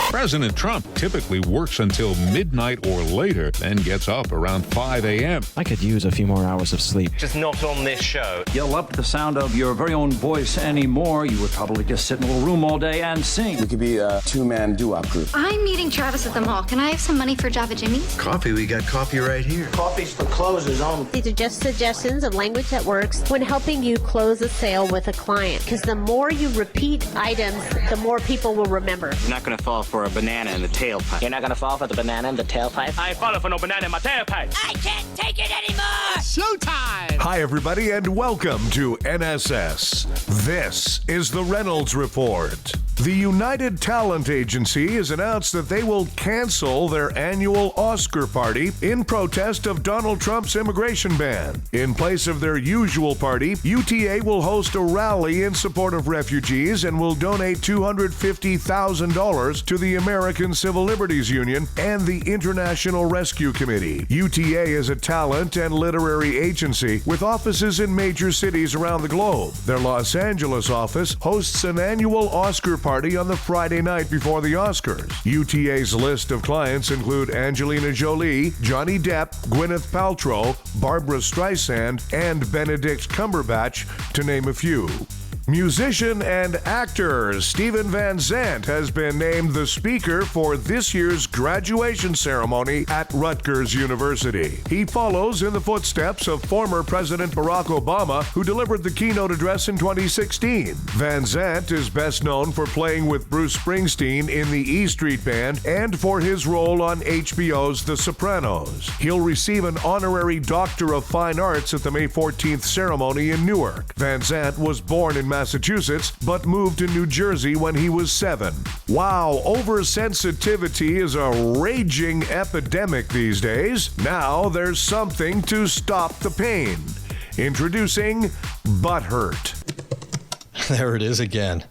President Trump typically works until midnight or later, then gets up around 5 a.m. I could use a few more hours of sleep. Just not on this show. Yell up the sound of your very own voice anymore. You would probably just sit in a little room all day and sing. We could be a two-man doo-wop group. I'm meeting Travis at the mall. Can I have some money for Java Jimmy's? Coffee, we got coffee right here. Coffee's for closers only. These are just suggestions of language that works when helping you close a sale with a client. Because the more you repeat items, the more people will remember. You're not going to fall for a banana in the tailpipe. You're not going to fall for the banana in the tailpipe? I ain't falling for no banana in my tailpipe. I can't take it anymore! Showtime! Hi, everybody, and welcome to NSS. This is the Reynolds Report. The United Talent Agency has announced that they will cancel their annual Oscar party in protest of Donald Trump's immigration ban. In place of their usual party, UTA will host a rally in support of refugees and will donate $250,000 to the American Civil Liberties Union and the International Rescue Committee. UTA is a talent and literary agency with offices in major cities around the globe. Their Los Angeles office hosts an annual Oscar party on the Friday night before the Oscars. UTA's list of clients include Angelina Jolie, Johnny Depp, Gwyneth Paltrow, Barbra Streisand, and Benedict Cumberbatch, to name a few. Musician and actor Steven Van Zandt has been named the speaker for this year's graduation ceremony at Rutgers University. He follows in the footsteps of former President Barack Obama, who delivered the keynote address in 2016. Van Zandt is best known for playing with Bruce Springsteen in the E Street Band and for his role on HBO's The Sopranos. He'll receive an honorary Doctor of Fine Arts at the May 14th ceremony in Newark. Van Zandt was born in Massachusetts, but moved to New Jersey when he was 7. Wow, oversensitivity is a raging epidemic these days. Now there's something to stop the pain. Introducing butthurt. There it is again.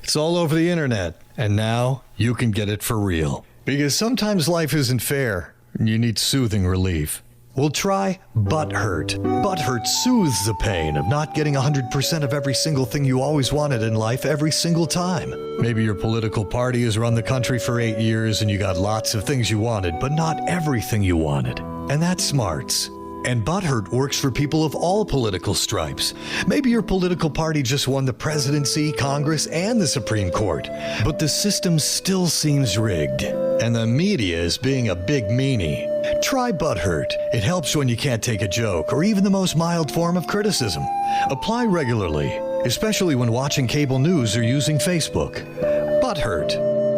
It's all over the internet, and now you can get it for real. Because sometimes life isn't fair, and you need soothing relief. Well, try butthurt. Butthurt soothes the pain of not getting 100% of every single thing you always wanted in life every single time. Maybe your political party has run the country for 8 years and you got lots of things you wanted, but not everything you wanted. And that's smarts. And butthurt works for people of all political stripes. Maybe your political party just won the presidency, Congress, and the Supreme Court. But the system still seems rigged. And the media is being a big meanie. Try butthurt. It helps when you can't take a joke or even the most mild form of criticism. Apply regularly, especially when watching cable news or using Facebook. Butthurt.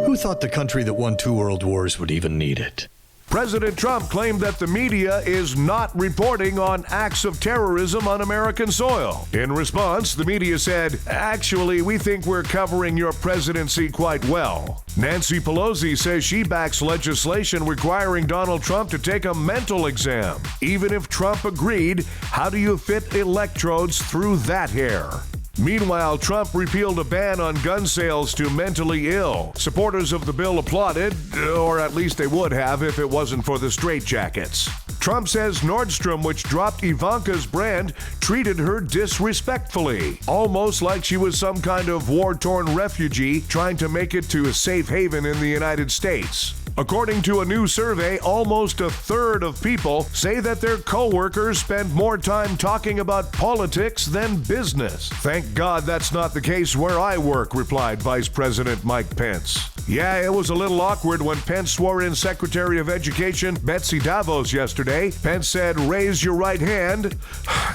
Who thought the country that won 2 world wars would even need it? President Trump claimed that the media is not reporting on acts of terrorism on American soil. In response, the media said, "Actually, we think we're covering your presidency quite well." Nancy Pelosi says she backs legislation requiring Donald Trump to take a mental exam. Even if Trump agreed, how do you fit electrodes through that hair? Meanwhile, Trump repealed a ban on gun sales to mentally ill. Supporters of the bill applauded, or at least they would have if it wasn't for the straitjackets. Trump says Nordstrom, which dropped Ivanka's brand, treated her disrespectfully, almost like she was some kind of war-torn refugee trying to make it to a safe haven in the United States. According to a new survey, almost a third of people say that their coworkers spend more time talking about politics than business. Thank God that's not the case where I work, replied Vice President Mike Pence. Yeah, it was a little awkward when Pence swore in Secretary of Education Betsy DeVos yesterday. Pence said, "Raise your right hand."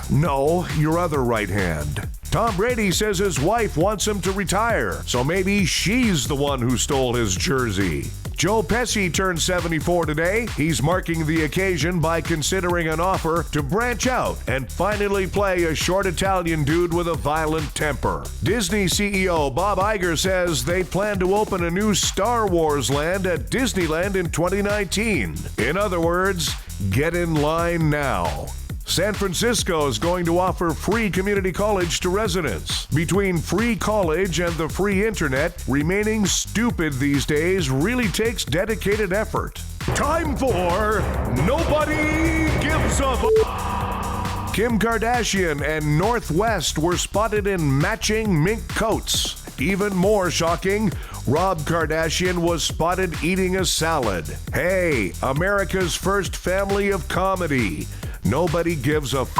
No, your other right hand. Tom Brady says his wife wants him to retire, so maybe she's the one who stole his jersey. Joe Pesci turned 74 today. He's marking the occasion by considering an offer to branch out and finally play a short Italian dude with a violent temper. Disney CEO Bob Iger says they plan to open a new Star Wars land at Disneyland in 2019. In other words, get in line now. San Francisco is going to offer free community college to residents. Between free college and the free internet, remaining stupid these days really takes dedicated effort. Time for Nobody Gives a F***. Kim Kardashian and Northwest were spotted in matching mink coats. Even more shocking, Rob Kardashian was spotted eating a salad. Hey, America's first family of comedy. Nobody gives a f***.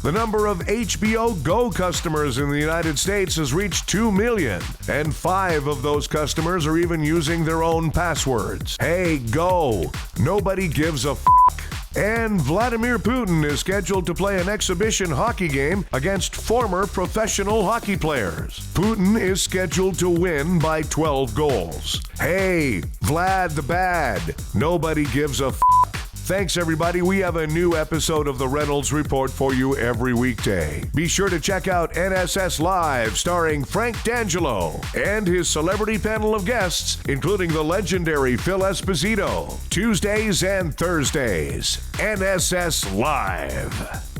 The number of HBO Go customers in the United States has reached 2 million, and 5 of those customers are even using their own passwords. Hey, Go. Nobody gives a f***. And Vladimir Putin is scheduled to play an exhibition hockey game against former professional hockey players. Putin is scheduled to win by 12 goals. Hey, Vlad the Bad. Nobody gives a f***. Thanks, everybody. We have a new episode of the Reynolds Report for you every weekday. Be sure to check out NSS Live, starring Frank D'Angelo and his celebrity panel of guests, including the legendary Phil Esposito, Tuesdays and Thursdays. NSS Live.